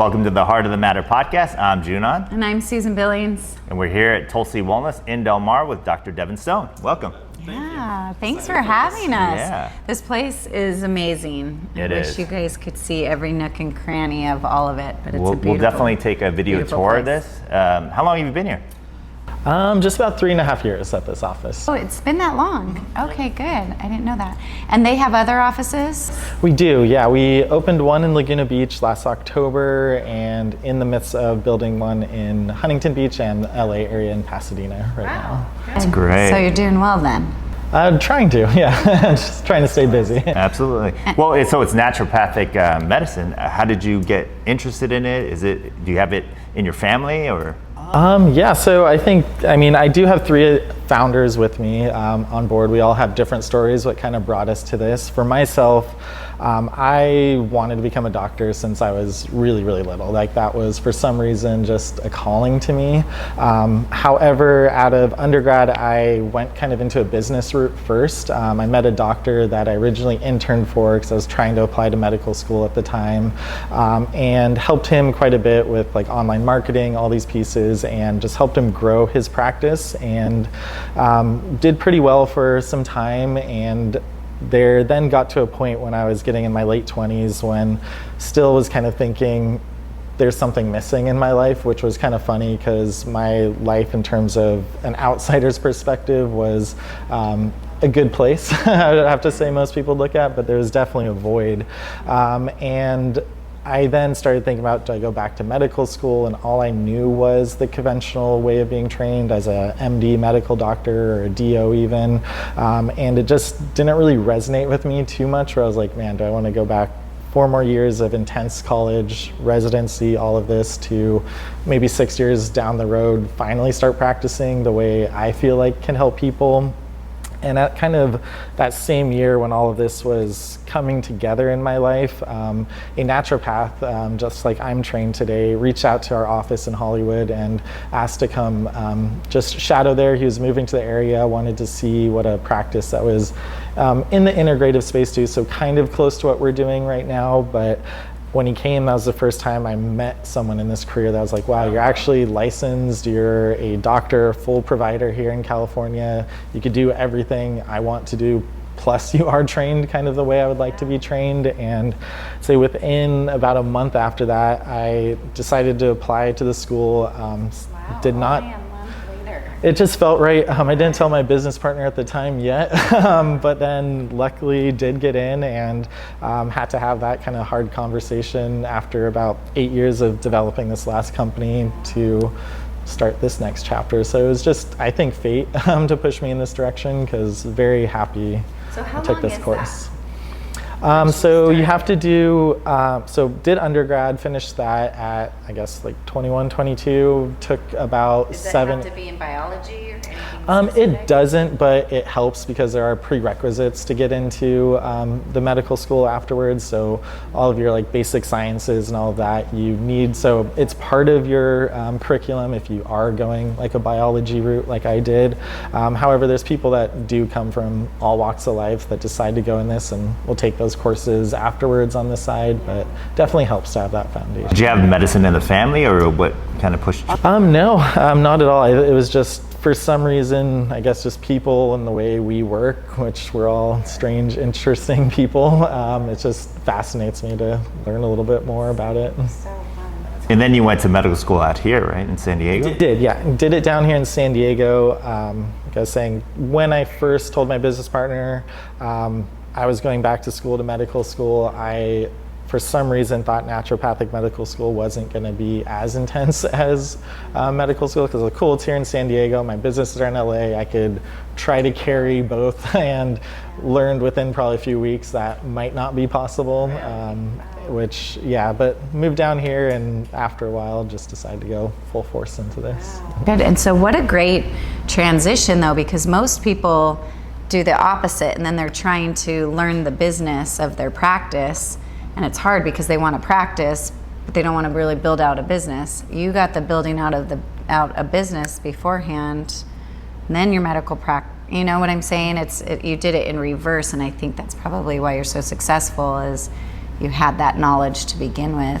Welcome to the Heart of the Matter podcast. I'm Junon. And I'm Susan Billings. And we're here at Tulsi Wellness in Del Mar with Dr. Devin Stone. Welcome. Thanks for having us. Yeah. This place is amazing. I wish you guys could see every nook and cranny of all of it, but it's a beautiful, we'll definitely take a video tour of this. How long have you been here? Just about 3.5 years at this office. Oh, it's been that long. Okay, good. I didn't know that. And they have other offices? We do, yeah. We opened one in Laguna Beach last October and in the midst of building one in Huntington Beach and the LA area in Pasadena right now. That's great. So you're doing well then? Trying to, yeah. Just trying to stay busy. Absolutely. Well, so it's naturopathic medicine. How did you get interested in it? Do you have it in your family or? Yeah, so I do have 3 founders with me on board. We all have different stories, what kind of brought us to this. For myself, I wanted to become a doctor since I was really, really little. Like that was, for some reason, just a calling to me. However, out of undergrad, I went kind of into a business route first. I met a doctor that I originally interned for because I was trying to apply to medical school at the time, and helped him quite a bit with like online marketing, all these pieces, and just helped him grow his practice, and did pretty well for some time. And there then got to a point when I was getting in my late 20s when still was kind of thinking there's something missing in my life, which was kind of funny because my life in terms of an outsider's perspective was a good place. I would have to say most people look at, but there was definitely a void. And I then started thinking about, do I go back to medical school? And all I knew was the conventional way of being trained as a MD medical doctor or a DO even. And it just didn't really resonate with me too much, where I was like, man, do I want to go back 4 more years of intense college, residency, all of this, to maybe 6 years down the road, finally start practicing the way I feel like can help people? And at kind of that same year when all of this was coming together in my life, a naturopath, just like I'm trained today, reached out to our office in Hollywood and asked to come just shadow there. He was moving to the area, wanted to see what a practice that was in the integrative space too, so kind of close to what we're doing right now. But when he came, that was the first time I met someone in this career that was like, wow, you're actually licensed, you're a doctor, full provider here in California. You could do everything I want to do, plus you are trained kind of the way I would like to be trained. And so within about a month after that, I decided to apply to the school. Did not. It just felt right. I didn't tell my business partner at the time yet, but then luckily did get in and had to have that kind of hard conversation after about 8 years of developing this last company to start this next chapter. So it was just, I think, fate to push me in this direction, because very happy I took this course. So you have to do, did undergrad, finished that at, I guess, like 21, 22, took about 7. Does it have to be in biology or anything It doesn't, but it helps because there are prerequisites to get into the medical school afterwards. So all of your like basic sciences and all of that you need. So it's part of your curriculum if you are going like a biology route like I did. However, there's people that do come from all walks of life that decide to go in this, and will take those courses afterwards on the side, but definitely helps to have that foundation. Did you have medicine in the family, or what kind of pushed you? No, not at all. It was just, for some reason, I guess just people and the way we work, which we're all strange, interesting people. It just fascinates me to learn a little bit more about it. And then you went to medical school out here, right, in San Diego? Did it down here in San Diego. Like I was saying, when I first told my business partner I was going back to school, to medical school, I, for some reason, thought naturopathic medical school wasn't going to be as intense as medical school, because it's cool, it's here in San Diego, my businesses are in LA, I could try to carry both, and learned within probably a few weeks that might not be possible, but moved down here, and after a while just decided to go full force into this. Good. And so what a great transition though, because most people do the opposite, and then they're trying to learn the business of their practice, and it's hard because they want to practice, but they don't want to really build out a business. You got the building out a business beforehand, and then your medical practice. You know what I'm saying? You did it in reverse, and I think that's probably why you're so successful, is you had that knowledge to begin with.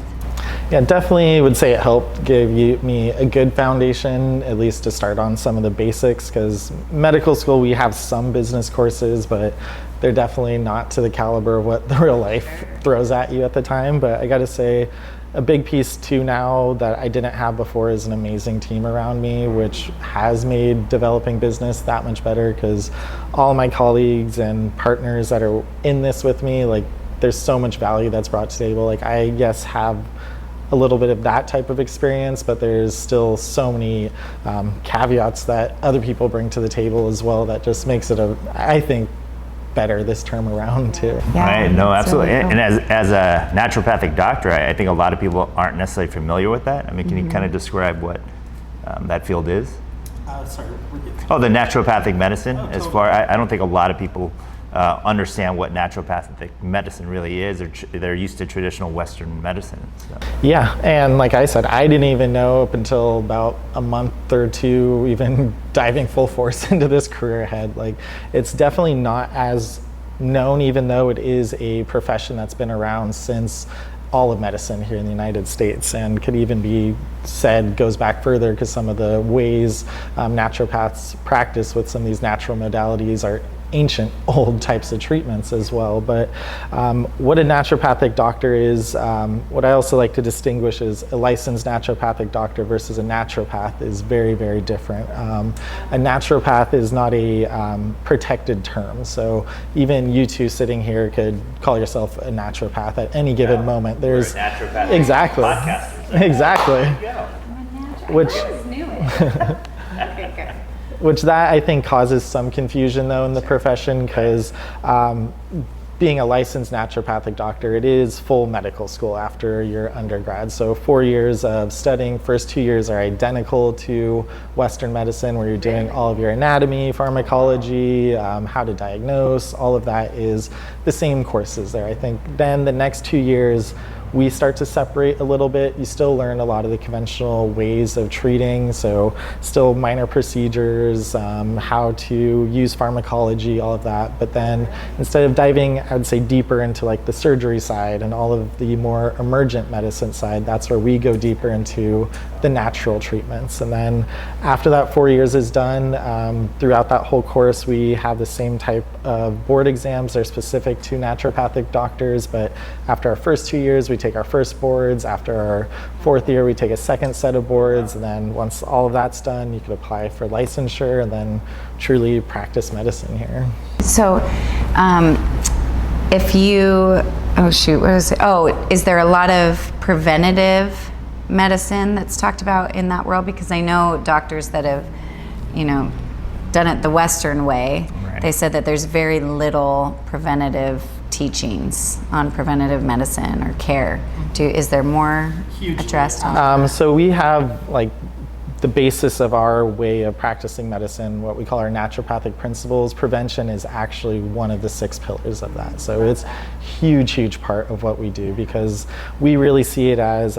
Yeah, definitely would say it helped give me a good foundation, at least to start on some of the basics, because medical school, we have some business courses, but they're definitely not to the caliber of what the real life throws at you at the time. But I gotta say, a big piece too now that I didn't have before is an amazing team around me, which has made developing business that much better, because all my colleagues and partners that are in this with me, like, there's so much value that's brought to the table. Like, I, yes, have a little bit of that type of experience, but there's still so many caveats that other people bring to the table as well that just makes it I think, better this term around too. Yeah, Right, no, absolutely. really cool. And as a naturopathic doctor, I think a lot of people aren't necessarily familiar with that. I mean, can you kind of describe what that field is? Sorry, Oh, the naturopathic medicine. As far, I don't think a lot of people understand what naturopathic medicine really is. They're used to traditional Western medicine. So. Yeah, and like I said, I didn't even know up until about a month or two, even diving full force into this career ahead. Like, it's definitely not as known, even though it is a profession that's been around since all of medicine here in the United States, and could even be said goes back further, because some of the ways naturopaths practice with some of these natural modalities are ancient old types of treatments as well. But what a naturopathic doctor is, what I also like to distinguish is a licensed naturopathic doctor versus a naturopath is very, very different. A naturopath is not a protected term, so even you two sitting here could call yourself a naturopath at any given moment. There's exactly, exactly, which. Which that I think causes some confusion though in the profession, because being a licensed naturopathic doctor, it is full medical school after your undergrad. So 4 years of studying, first 2 years are identical to Western medicine, where you're doing all of your anatomy, pharmacology, how to diagnose, all of that is the same courses there. I think then the next 2 years, we start to separate a little bit. You still learn a lot of the conventional ways of treating, so still minor procedures, how to use pharmacology, all of that. But then instead of diving, I'd say, deeper into like the surgery side and all of the more emergent medicine side, that's where we go deeper into the natural treatments. And then after that 4 years is done, throughout that whole course, we have the same type of board exams. They're specific to naturopathic doctors, but after our first 2 years, we take our first boards. After our fourth year, we take a second set of boards. And then once all of that's done, you can apply for licensure and then truly practice medicine here. So if you, oh shoot, what was it? Oh, is there a lot of preventative medicine that's talked about in that world? Because I know doctors that have, done it the Western way. Right. They said that there's very little preventative teachings on preventative medicine or care. Is there more addressed on So we have like the basis of our way of practicing medicine, what we call our naturopathic principles. Prevention is actually one of the 6 pillars of that. So it's huge part of what we do, because we really see it as,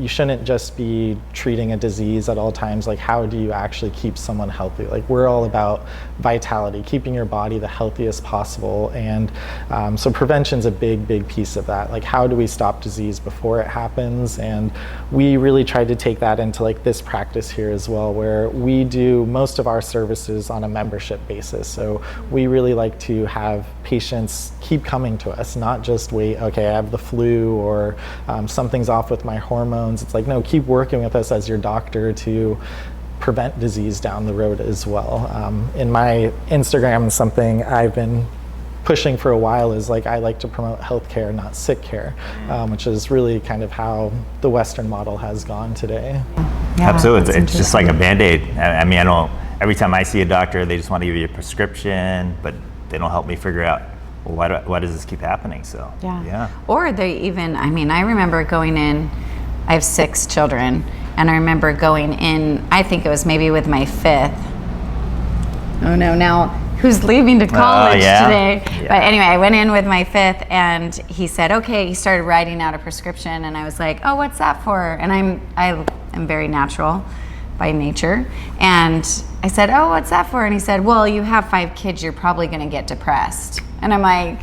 you shouldn't just be treating a disease at all times. Like, how do you actually keep someone healthy? Like, we're all about vitality, keeping your body the healthiest possible. And so prevention's a big piece of that. Like, how do we stop disease before it happens? And we really tried to take that into like this practice here as well, where we do most of our services on a membership basis. So we really like to have patients keep coming to us, not just wait, okay, I have the flu or something's off with my hormones. It's like, no, keep working with us as your doctor to prevent disease down the road as well. In my Instagram, something I've been pushing for a while is like, I like to promote healthcare, not sick care, which is really kind of how the Western model has gone today. Yeah, Absolutely, that's it's just like a Band-Aid. I don't, every time I see a doctor, they just want to give you a prescription, but they don't help me figure out, well, why does this keep happening? So, yeah. Or they even, I remember going in, I have 6 children, and I remember going in, I think it was maybe with my 5th. Oh no, now who's leaving to college today? Yeah. But anyway, I went in with my 5th, and he said, okay, he started writing out a prescription, and I was like, oh, what's that for? And I am very natural by nature. And I said, oh, what's that for? And he said, well, you have 5 kids, you're probably gonna get depressed. And I'm like,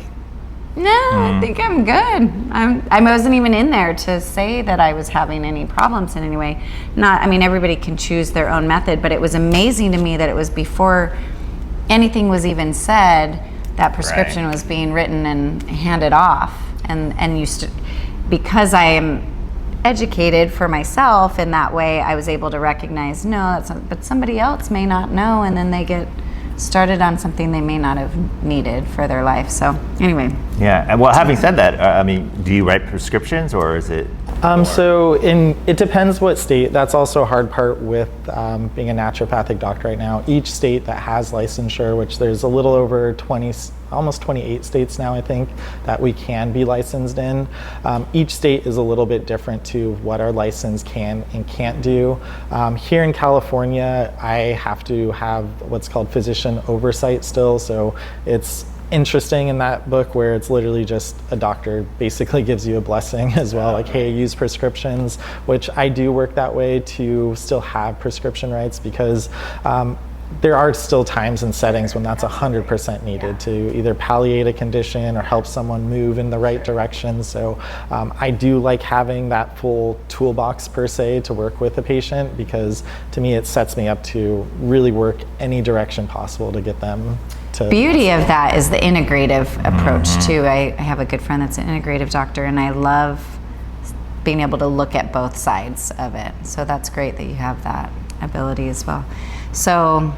No, I think I'm good. I wasn't even in there to say that I was having any problems in any way. I mean, everybody can choose their own method, but it was amazing to me that it was before anything was even said, that prescription was being written and handed off. And because I am educated for myself in that way, I was able to recognize, but somebody else may not know, and then they get started on something they may not have needed for their life. So anyway. Yeah. Well, having said that, I mean, do you write prescriptions, or is it? It depends what state. That's also a hard part with being a naturopathic doctor right now. Each state that has licensure, which there's a little over 20, almost 28 states now, I think, that we can be licensed in. Each state is a little bit different to what our license can and can't do. Here in California, I have to have what's called physician oversight still. So it's interesting in that book where it's literally just a doctor basically gives you a blessing as well, like, hey, use prescriptions, which I do work that way to still have prescription rights, because there are still times and settings when that's 100% needed to either palliate a condition or help someone move in the right direction. So I do like having that full toolbox per se to work with a patient, because to me it sets me up to really work any direction possible to get them to. Beauty of that is the integrative approach too. I have a good friend that's an integrative doctor, and I love being able to look at both sides of it. So that's great that you have that ability as well. So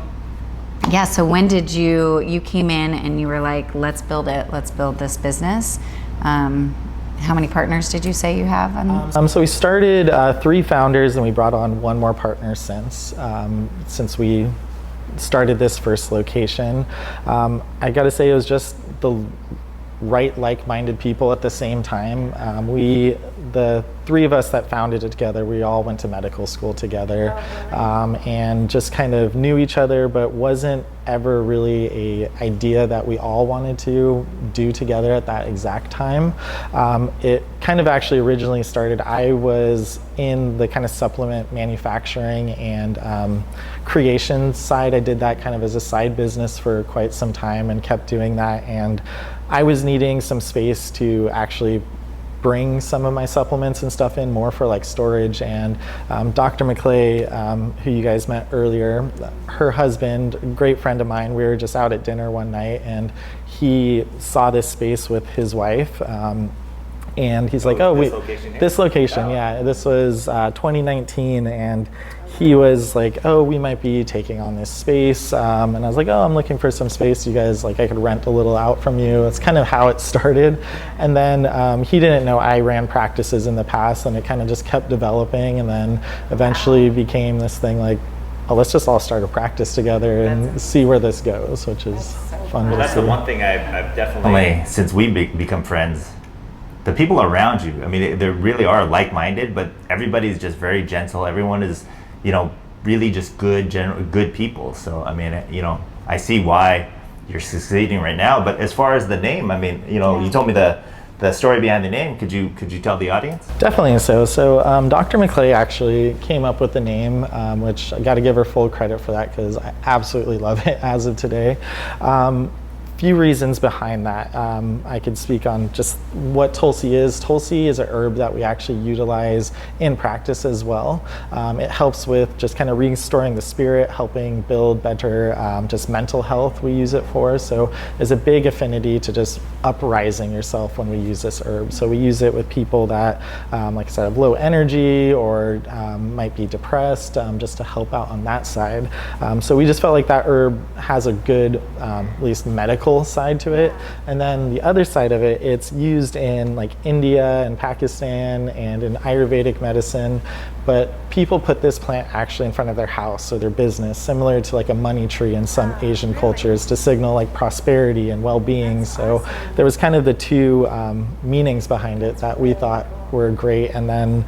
yeah, so when did you came in and you were like, let's build this business? How many partners did you say you have? So we started 3 founders, and we brought on 1 more partner since we started this first location. I gotta say, it was just the right like-minded people at the same time. The 3 of us that founded it together, we all went to medical school together, and just kind of knew each other, but wasn't ever really a idea that we all wanted to do together at that exact time. It kind of actually originally started, I was in the kind of supplement manufacturing and creation side. I did that kind of as a side business for quite some time and kept doing that, and I was needing some space to actually bring some of my supplements and stuff in more for like storage. And Dr. McClay, who you guys met earlier, her husband, a great friend of mine, we were just out at dinner one night, and he saw this space with his wife. And he's like, this location, yeah, this was 2019, and he was like, oh, we might be taking on this space, and I was like, oh, I'm looking for some space, you guys, like, I could rent a little out from you. It's kind of how it started. And then he didn't know I ran practices in the past, and it kind of just kept developing, and then eventually became this thing like, oh, let's just all start a practice together and see where this goes, which is fun to see. That's the one thing I've definitely, since we become friends, the people around you, I mean, they really are like-minded, but everybody's just very gentle. Everyone is, really just good people. So, I mean, I see why you're succeeding right now. But as far as the name, I mean, you told me the story behind the name. Could you tell the audience? Definitely. So Dr. McClay actually came up with the name, which I got to give her full credit for that, because I absolutely love it as of today. Few reasons behind that. I could speak on just what Tulsi is. Tulsi is a herb that we actually utilize in practice as well. It helps with just kind of restoring the spirit, helping build better just mental health we use it for. So there's a big affinity to just uprising yourself when we use this herb. So we use it with people that, like I said, have low energy or might be depressed, just to help out on that side. So we just felt like that herb has a good, at least medical side to it. And then the other side of it, it's used in like India and Pakistan and in Ayurvedic medicine, but people put this plant actually in front of their house or their business, similar to like a money tree in some Asian cultures, to signal like prosperity and well-being. So there was kind of the 2 meanings behind it that we thought were great. And then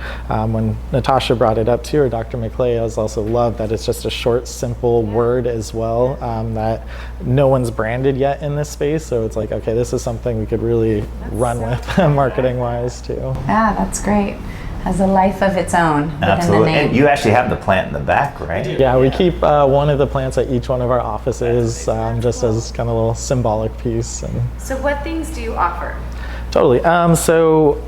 when Natasha brought it up too, or Dr. McClay, I also love that it's just a short, simple word as well, that no one's branded yet in this space. So it's like, okay, this is something we could really run with marketing wise too. Yeah, that's great. Has a life of its own within Absolutely. the name. And you actually have the plant in the back, right? Yeah, we keep one of the plants at each one of our offices, just as kind of a little symbolic piece. And So what things do you offer? Totally. So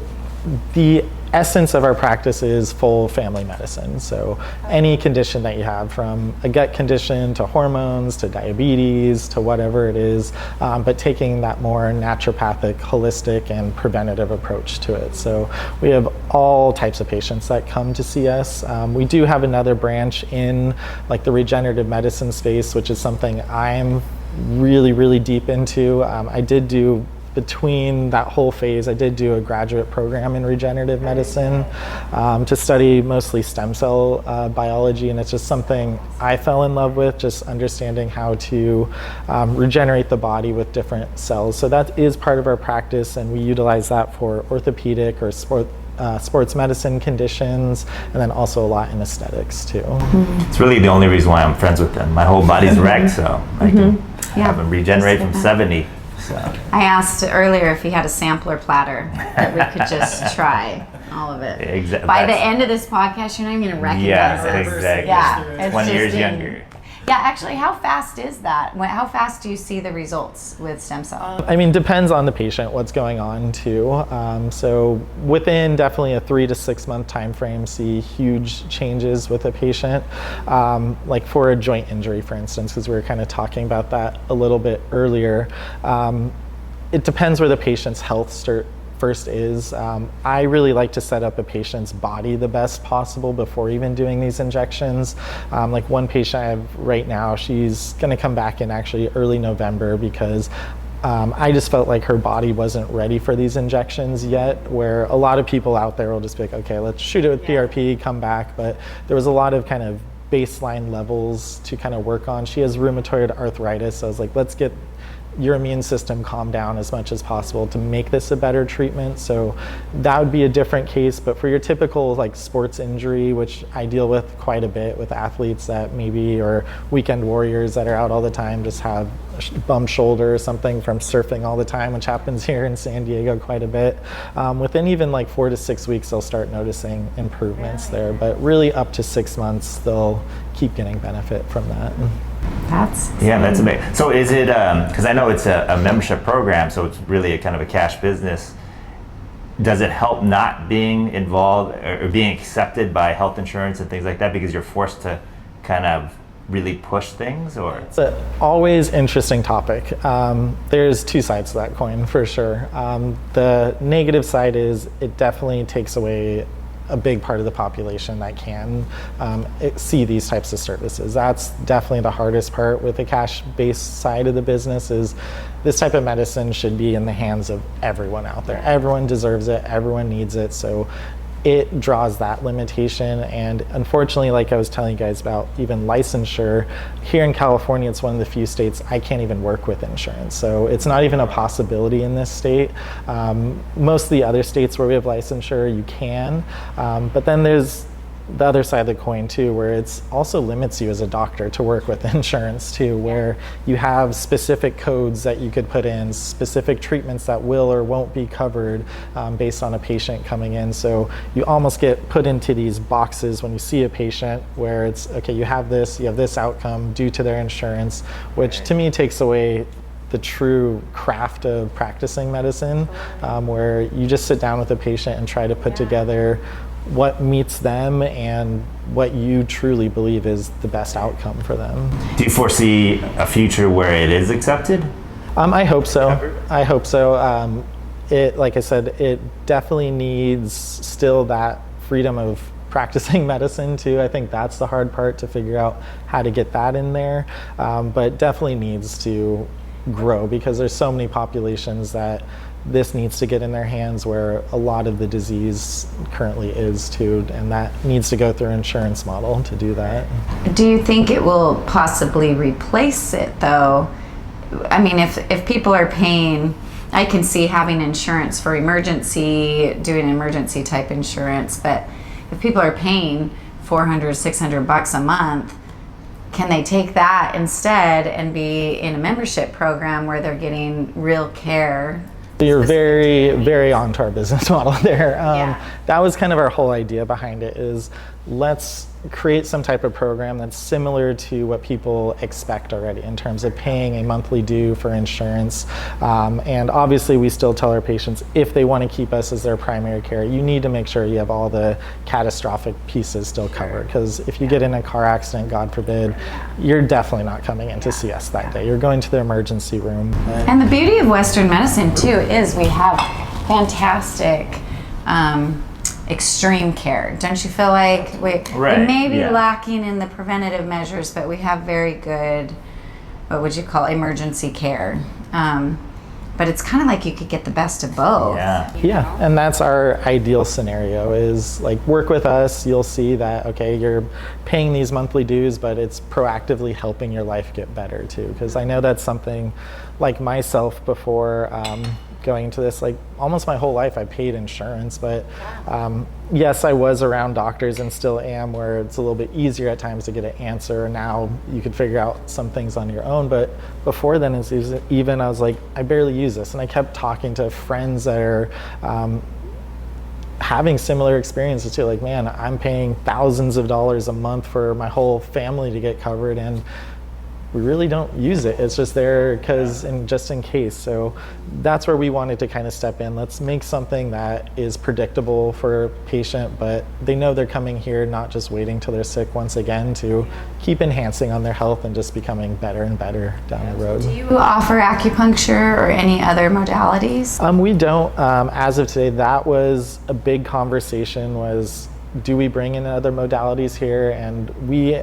the essence of our practice is full family medicine. So any condition that you have, from a gut condition to hormones to diabetes to whatever it is, but taking that more naturopathic, holistic, and preventative approach to it. So we have all types of patients that come to see us. We do have another branch in like the regenerative medicine space, which is something I'm really, really deep into. I did do between that whole phase, I did do a graduate program in regenerative medicine to study mostly stem cell biology, and it's just something I fell in love with, just understanding how to regenerate the body with different cells. So that is part of our practice, and we utilize that for orthopedic or sports medicine conditions, and then also a lot in aesthetics too. It's really the only reason why I'm friends with them. My whole body's wrecked, so I can have them regenerate from 70. So. I asked earlier if he had a sampler platter that we could just try all of it. Exactly. By the end of this podcast, you're not even going to recognize us. Exactly. Yeah, it's 20 years just younger. Yeah, actually, how fast is that? How fast do you see the results with stem cell? I mean, depends on the patient, what's going on too. So within definitely a 3 to 6 month time frame, see huge changes with a patient. Like for a joint injury, for instance, because we were kind of talking about that a little bit earlier. It depends where the patient's health first is. I really like to set up a patient's body the best possible before even doing these injections. Like one patient I have right now, she's going to come back in actually early November because I just felt like her body wasn't ready for these injections yet, where a lot of people out there will just be like, okay, let's shoot it with PRP, come back. But there was a lot of kind of baseline levels to kind of work on. She has rheumatoid arthritis, so I was like, let's get your immune system calm down as much as possible to make this a better treatment. So that would be a different case. But for your typical like sports injury, which I deal with quite a bit with athletes that maybe, or weekend warriors that are out all the time, just have a bum shoulder or something from surfing all the time, which happens here in San Diego quite a bit. Within even like 4 to 6 weeks, they'll start noticing improvements there. But really up to 6 months, they'll keep getting benefit from that. That's amazing. So is it, because I know it's a membership program, so it's really a kind of a cash business. Does it help not being involved or being accepted by health insurance and things like that because you're forced to kind of really push things? Or it's an always interesting topic. There's two sides to that coin for sure. The negative side is it definitely takes away a big part of the population that can see these types of services. That's definitely the hardest part with the cash-based side of the business. Is this type of medicine should be in the hands of everyone out there. Everyone deserves it, everyone needs it, so it draws that limitation. And unfortunately, like I was telling you guys about even licensure, here in California, it's one of the few states I can't even work with insurance. So it's not even a possibility in this state. Most of the other states where we have licensure, you can. But then there's the other side of the coin too, where it's also limits you as a doctor to work with insurance too, where you have specific codes that you could put in, specific treatments that will or won't be covered based on a patient coming in. So you almost get put into these boxes when you see a patient where it's, okay, you have this outcome due to their insurance, which to me takes away the true craft of practicing medicine, where you just sit down with a patient and try to put together what meets them and what you truly believe is the best outcome for them. Do you foresee a future where it is accepted? I hope so. I hope so. It, like I said, it definitely needs still that freedom of practicing medicine too. I think that's the hard part, to figure out how to get that in there. But definitely needs to grow because there's so many populations that this needs to get in their hands, where a lot of the disease currently is too, and that needs to go through an insurance model to do that. Do you think it will possibly replace it though? I mean, if people are paying, I can see having insurance for emergency, doing emergency type insurance, but if people are paying $400, $600 a month, can they take that instead and be in a membership program where they're getting real care? You're very, very onto our business model there. That was kind of our whole idea behind it, is let's create some type of program that's similar to what people expect already in terms of paying a monthly due for insurance. And obviously we still tell our patients, if they want to keep us as their primary care, you need to make sure you have all the catastrophic pieces still covered, because if you get in a car accident, God forbid, you're definitely not coming in to see us that day. You're going to the emergency room. And the beauty of Western medicine too is we have fantastic extreme care. Don't you feel like we may be lacking in the preventative measures, but we have very good, what would you call, emergency care. But it's kind of like you could get the best of both. Yeah, and that's our ideal scenario, is like, work with us, you'll see that, okay, you're paying these monthly dues, but it's proactively helping your life get better too. Because I know that's something, like myself, before going into this, like almost my whole life I paid insurance, but yes, I was around doctors and still am, where it's a little bit easier at times to get an answer. Now you could figure out some things on your own, but before then, it's even I was like, I barely use this, and I kept talking to friends that are having similar experiences too. Like, man, I'm paying thousands of dollars a month for my whole family to get covered, and we really don't use it. It's just there because, just in case. So that's where we wanted to kind of step in. Let's make something that is predictable for a patient, but they know they're coming here, not just waiting till they're sick once again, to keep enhancing on their health and just becoming better and better down the road. Do you offer acupuncture or any other modalities? We don't. As of today, that was a big conversation, was, do we bring in other modalities here? And we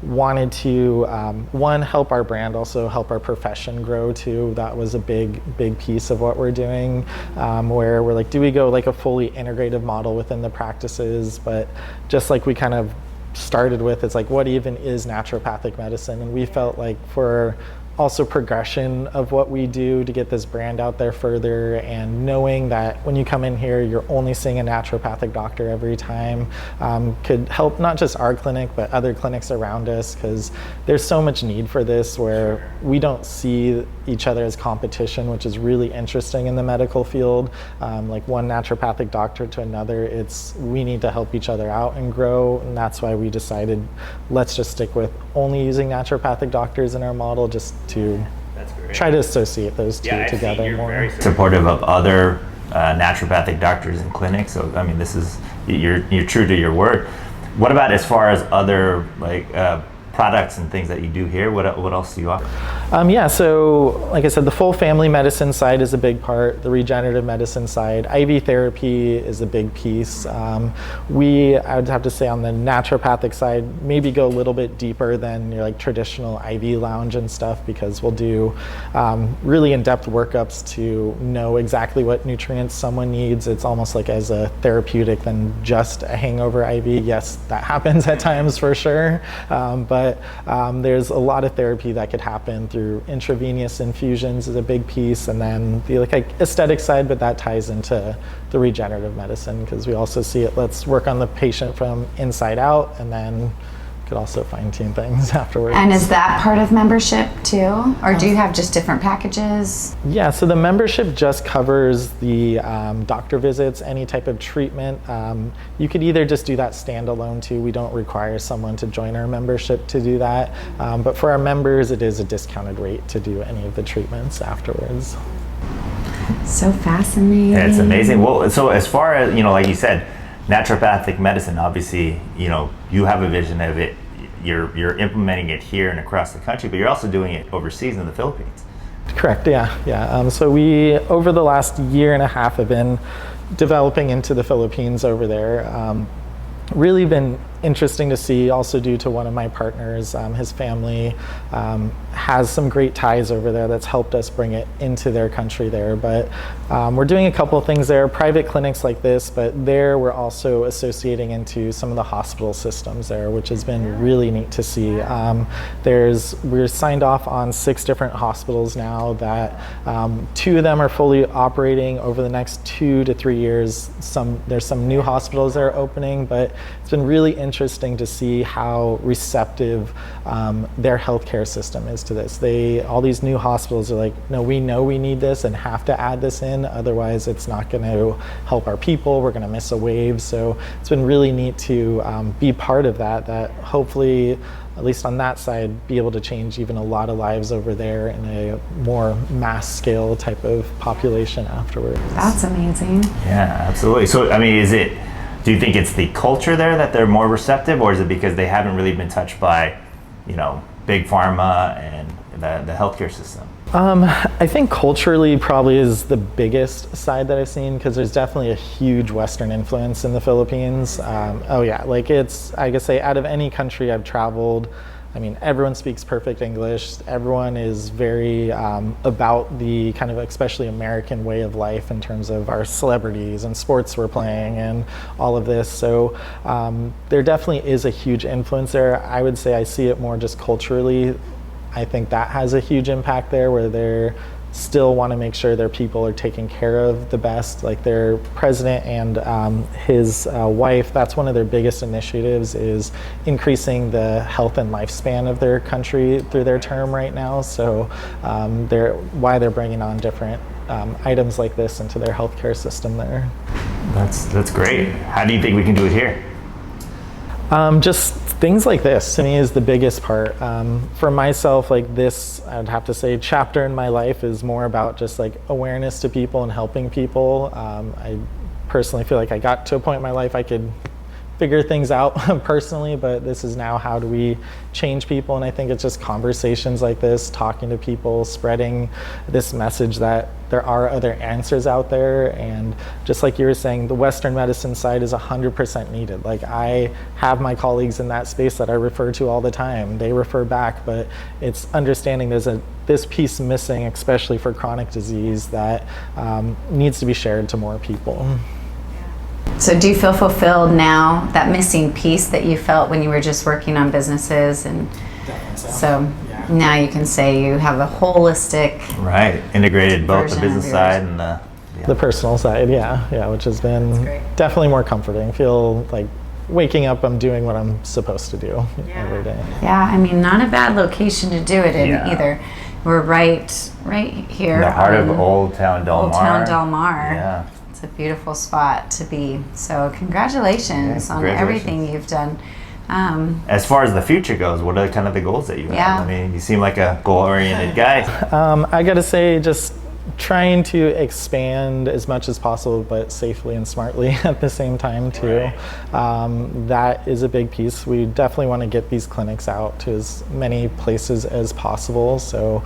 wanted to, one, help our brand, also help our profession grow too. That was a big piece of what we're doing, where we're like, do we go like a fully integrative model within the practices? But just like we kind of started with, it's like, what even is naturopathic medicine? And we felt like, for also progression of what we do to get this brand out there further, and knowing that when you come in here you're only seeing a naturopathic doctor every time, could help not just our clinic but other clinics around us, because there's so much need for this, where we don't see each other as competition, which is really interesting in the medical field. Like one naturopathic doctor to another, we need to help each other out and grow, and that's why we decided, let's just stick with only using naturopathic doctors in our model, just to try to associate those two together you're more. Very supportive of other naturopathic doctors and clinics. So I mean, this is, you're true to your word. What about as far as other like products and things that you do here? What else do you offer? Yeah, so like I said, the full family medicine side is a big part. The regenerative medicine side, IV therapy is a big piece. I would have to say on the naturopathic side, maybe go a little bit deeper than your like traditional IV lounge and stuff, because we'll do really in-depth workups to know exactly what nutrients someone needs. It's almost like as a therapeutic than just a hangover IV. Yes, that happens at times for sure, but there's a lot of therapy that could happen through intravenous infusions is a big piece, and then the like aesthetic side, but that ties into the regenerative medicine, because we also see it, let's work on the patient from inside out, and then could also fine-tune things afterwards. And is that part of membership too? Or do you have just different packages? Yeah, so the membership just covers the doctor visits, any type of treatment. You could either just do that standalone too. We don't require someone to join our membership to do that. But for our members, it is a discounted rate to do any of the treatments afterwards. So fascinating. Yeah, it's amazing. Well, so as far as, like you said, naturopathic medicine, obviously, you have a vision of it. You're implementing it here and across the country, but you're also doing it overseas in the Philippines. Correct, yeah. So we, over the last year and a half, have been developing into the Philippines over there. Really been interesting to see, also due to one of my partners, his family has some great ties over there that's helped us bring it into their country there. But we're doing a couple of things there, private clinics like this, but there we're also associating into some of the hospital systems there, which has been really neat to see. We're signed off on 6 different hospitals now that 2 of them are fully operating over the next 2 to 3 years. There's some new hospitals that are opening, but it's been really interesting interesting to see how receptive their healthcare system is to this. All these new hospitals are like, no, we know we need this and have to add this in, otherwise it's not going to help our people, we're going to miss a wave. So it's been really neat to be part of that hopefully, at least on that side, be able to change even a lot of lives over there in a more mass scale type of population afterwards. That's amazing. Yeah, absolutely. So, I mean, do you think it's the culture there that they're more receptive, or is it because they haven't really been touched by, big pharma and the healthcare system? I think culturally probably is the biggest side that I've seen, because there's definitely a huge Western influence in the Philippines. I guess out of any country I've traveled, I mean, everyone speaks perfect English. Everyone is very about the kind of especially American way of life in terms of our celebrities and sports we're playing and all of this. So there definitely is a huge influence there. I would say I see it more just culturally. I think that has a huge impact there, where they still want to make sure their people are taken care of the best. Like their president and his wife, that's one of their biggest initiatives, is increasing the health and lifespan of their country through their term right now. So they're bringing on different items like this into their healthcare system there. That's great. How do you think we can do it here? Just things like this to me is the biggest part. For myself, like this, I'd have to say, chapter in my life is more about just like awareness to people and helping people. I personally feel like I got to a point in my life I could figure things out personally, but this is now how do we change people, and I think it's just conversations like this, talking to people, spreading this message that there are other answers out there. And just like you were saying, the Western medicine side is 100% needed. Like I have my colleagues in that space that I refer to all the time, they refer back, but it's understanding there's this piece missing, especially for chronic disease, that needs to be shared to more people. So do you feel fulfilled now, that missing piece that you felt when you were just working on businesses? And so now you can say you have a holistic, integrated both the business side and the personal side, which has been definitely more comforting. Feel like waking up, I'm doing what I'm supposed to do every day. Yeah, I mean, not a bad location to do it in either. We're right here. In the heart of Old Town Del Mar. Old Town Del Mar. Yeah. A beautiful spot to be. So congratulations on everything you've done. As far as the future goes, what are kind of the goals that you have? I mean, you seem like a goal-oriented guy. I gotta say, just trying to expand as much as possible, but safely and smartly at the same time too. That is a big piece. We definitely want to get these clinics out to as many places as possible. So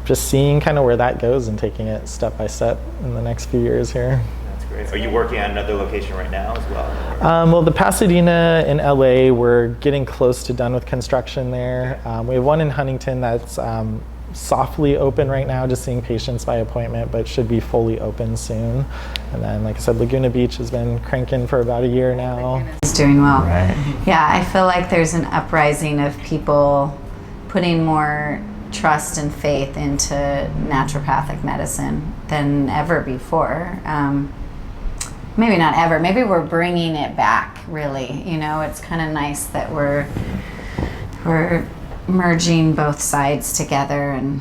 just seeing kind of where that goes and taking it step by step in the next few years here. That's great. Are you working on another location right now as well? Well, the Pasadena in LA, we're getting close to done with construction there. We have one in Huntington that's softly open right now, just seeing patients by appointment, but should be fully open soon. And then, like I said, Laguna Beach has been cranking for about a year now. It's doing well. Right. Yeah, I feel like there's an uprising of people putting more trust and faith into naturopathic medicine than ever before. Maybe not ever. Maybe we're bringing it back, really. It's kind of nice that we're merging both sides together and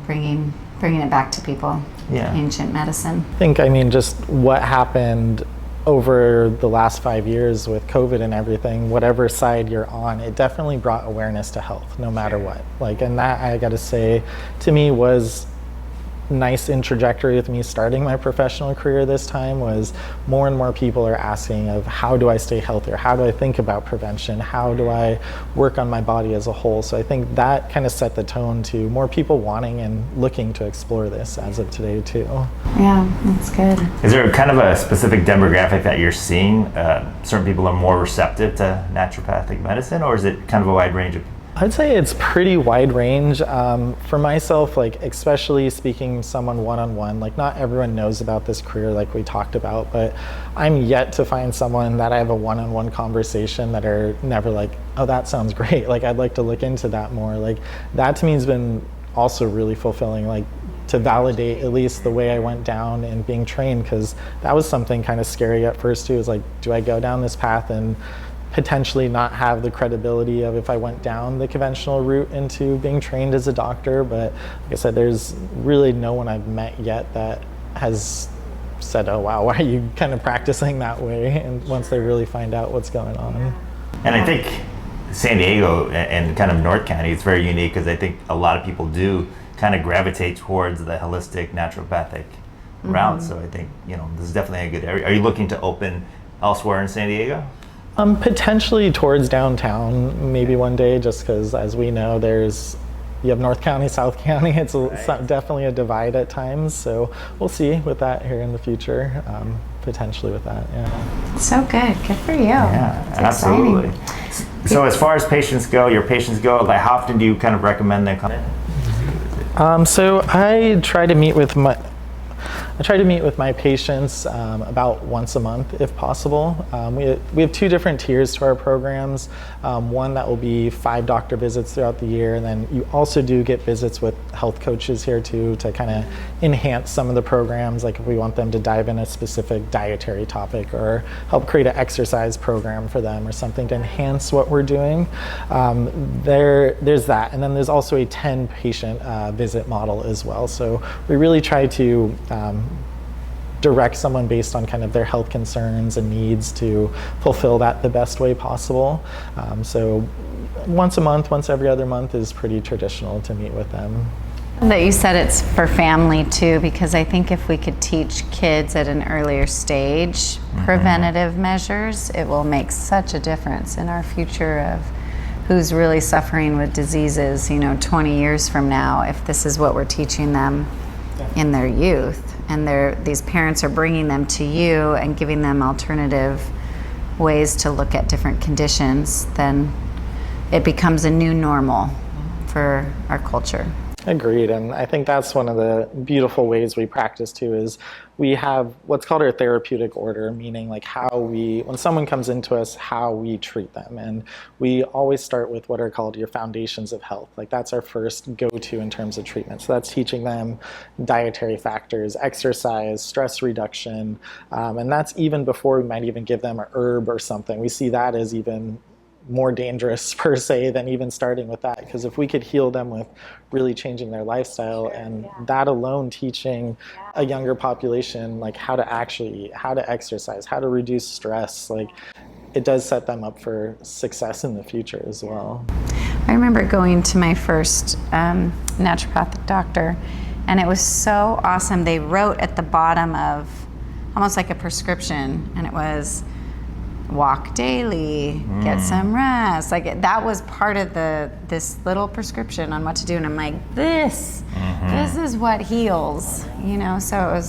bringing it back to people. Ancient medicine. I think, just what happened over the last 5 years with COVID and everything, whatever side you're on, it definitely brought awareness to health, no matter what. And that, I gotta say, to me was nice in trajectory with me starting my professional career this time, was more and more people are asking of how do I stay healthier, how do I think about prevention, how do I work on my body as a whole. So I think that kind of set the tone to more people wanting and looking to explore this as of today too. Yeah, that's good. Is there kind of a specific demographic that you're seeing? Certain people are more receptive to naturopathic medicine, or is it kind of a wide range of people? I'd say it's pretty wide range. For myself, especially speaking someone one-on-one, not everyone knows about this career like we talked about, but I'm yet to find someone that I have a one-on-one conversation that are never like, oh, that sounds great. I'd like to look into that more. That to me has been also really fulfilling, to validate at least the way I went down and being trained, because that was something kind of scary at first too. Is do I go down this path and potentially not have the credibility of if I went down the conventional route into being trained as a doctor. But like I said, there's really no one I've met yet that has said, oh wow, why are you kind of practicing that way? And once they really find out what's going on. And I think San Diego and kind of North County, it's very unique because I think a lot of people do kind of gravitate towards the holistic naturopathic route. So I think, this is definitely a good area. Are you looking to open elsewhere in San Diego? Potentially towards downtown, maybe one day, just because as we know, you have North County, South County. It's definitely a divide at times. So we'll see with that here in the future, potentially with that, yeah. So good for you. Yeah, It's absolutely. exciting. So as far as your patients go, like how often do you kind of recommend them come in? So I try to meet with my patients about once a month if possible. We have 2 different tiers to our programs. One that will be 5 doctor visits throughout the year, and then you also do get visits with health coaches here too to kind of enhance some of the programs, like if we want them to dive in a specific dietary topic or help create an exercise program for them or something to enhance what we're doing. There's that, and then there's also a 10 patient visit model as well. So we really try to direct someone based on kind of their health concerns and needs to fulfill that the best way possible. So once a month, once every other month is pretty traditional to meet with them. That you said it's for family too, because I think if we could teach kids at an earlier stage preventative measures, it will make such a difference in our future of who's really suffering with diseases, 20 years from now, if this is what we're teaching them in their youth. And these parents are bringing them to you and giving them alternative ways to look at different conditions, then it becomes a new normal for our culture. Agreed, and I think that's one of the beautiful ways we practice too is we have what's called our therapeutic order, meaning like when someone comes into us, how we treat them. And we always start with what are called your foundations of health. Like that's our first go-to in terms of treatment. So that's teaching them dietary factors, exercise, stress reduction, and that's even before we might even give them a herb or something. We see that as even more dangerous per se than even starting with that, because if we could heal them with really changing their lifestyle and that alone teaching a younger population like how to actually eat, how to exercise, how to reduce stress, like it does set them up for success in the future as well. I remember going to my first naturopathic doctor, and it was so awesome. They wrote at the bottom of almost like a prescription, and it was walk daily, get some rest. Like that was part of this little prescription on what to do, and I'm like, this is what heals, So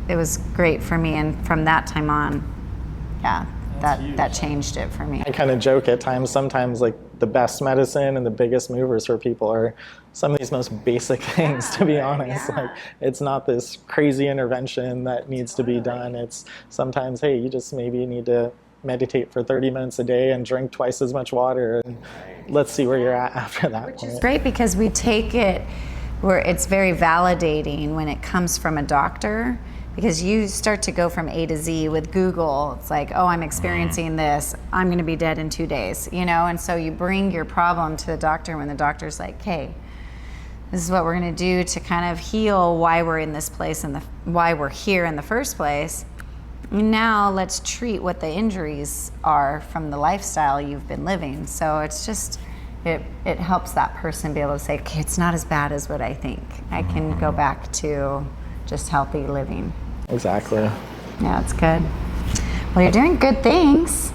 it was great for me, and from that time on, that changed it for me. I kind of joke at times. Sometimes like the best medicine and the biggest movers for people are some of these most basic things, to be honest. Like it's not this crazy intervention that needs to be done. It's sometimes, hey, you just maybe need to meditate for 30 minutes a day and drink twice as much water, and let's see where you're at after that. Which is great because we take it where it's very validating when it comes from a doctor, because you start to go from A to Z with Google. It's like, oh, I'm experiencing this, I'm going to be dead in 2 days, and so you bring your problem to the doctor when the doctor's like, hey, this is what we're going to do to kind of heal why we're in this place and why we're here in the first place. Now let's treat what the injuries are from the lifestyle you've been living. So it's just, it helps that person be able to say, okay, it's not as bad as what I think. I can go back to just healthy living. Exactly. Yeah, it's good. Well, you're doing good things.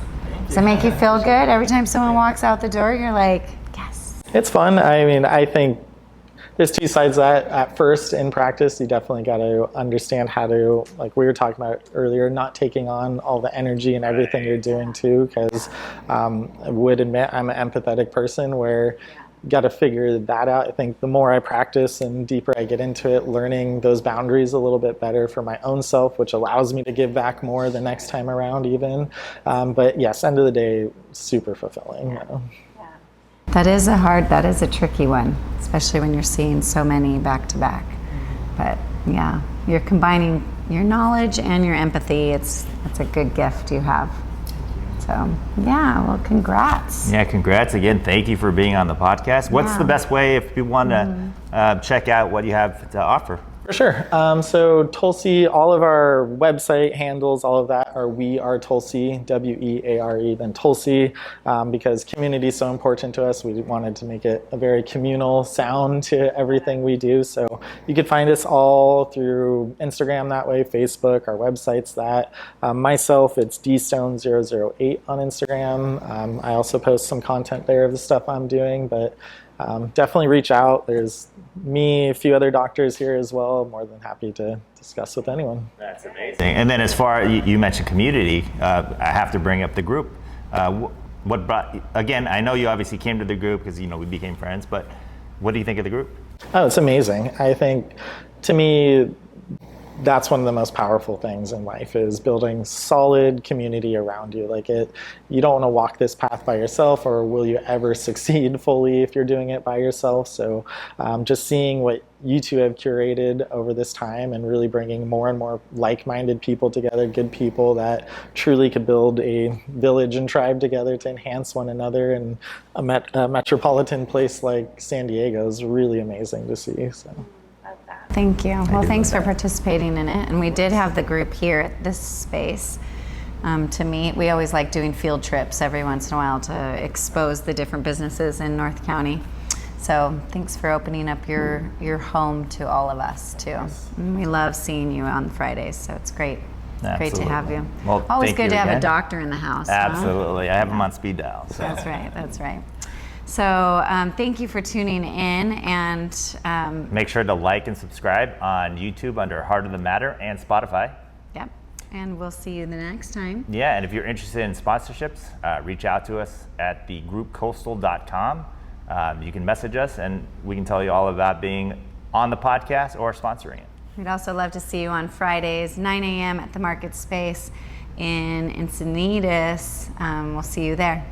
Does it make you feel good? Every time someone walks out the door, you're like, yes. It's fun. I mean, I think there's 2 sides to that. At first, in practice, you definitely got to understand how to, like we were talking about earlier, not taking on all the energy and everything you're doing too, because I would admit I'm an empathetic person where you got to figure that out. I think the more I practice and deeper I get into it, learning those boundaries a little bit better for my own self, which allows me to give back more the next time around even. But yes, end of the day, super fulfilling. That is a tricky one, especially when you're seeing so many back to back. But yeah, you're combining your knowledge and your empathy. It's a good gift you have. So yeah, well, congrats. Yeah, congrats again. Thank you for being on the podcast. What's the best way if people want to check out what you have to offer? For sure. So Tulsi, all of our website handles, all of that are We Are Tulsi, WEARE, then Tulsi, because community is so important to us. We wanted to make it a very communal sound to everything we do. So you could find us all through Instagram that way, Facebook, our website's that. Myself, it's dstone008 on Instagram. I also post some content there of the stuff I'm doing, but definitely reach out. There's me, a few other doctors here as well. More than happy to discuss with anyone. That's amazing. And then as far as you mentioned community, I have to bring up the group. What brought, again, I know you obviously came to the group because, we became friends, but what do you think of the group? Oh, it's amazing. I think, to me, that's one of the most powerful things in life is building solid community around you. You don't want to walk this path by yourself, or will you ever succeed fully if you're doing it by yourself? So just seeing what you two have curated over this time and really bringing more and more like-minded people together, good people that truly could build a village and tribe together to enhance one another, and a metropolitan place like San Diego is really amazing to see. So. Thank you. Well, thanks for participating in it. And we did have the group here at this space to meet. We always like doing field trips every once in a while to expose the different businesses in North County. So thanks for opening up your home to all of us too. And we love seeing you on Fridays, so it's great. Absolutely. Great to have you. Well, always thank good you to have again. a doctor in the house. Absolutely. I have them on speed dial. So. That's right. That's right. So thank you for tuning in, and make sure to like and subscribe on YouTube under Heart of the Matter and Spotify. Yep. And we'll see you the next time. Yeah, and if you're interested in sponsorships, reach out to us at thegroupcoastal.com. You can message us, and we can tell you all about being on the podcast or sponsoring it. We'd also love to see you on Fridays, 9 a.m. at the Market Space in Encinitas. We'll see you there.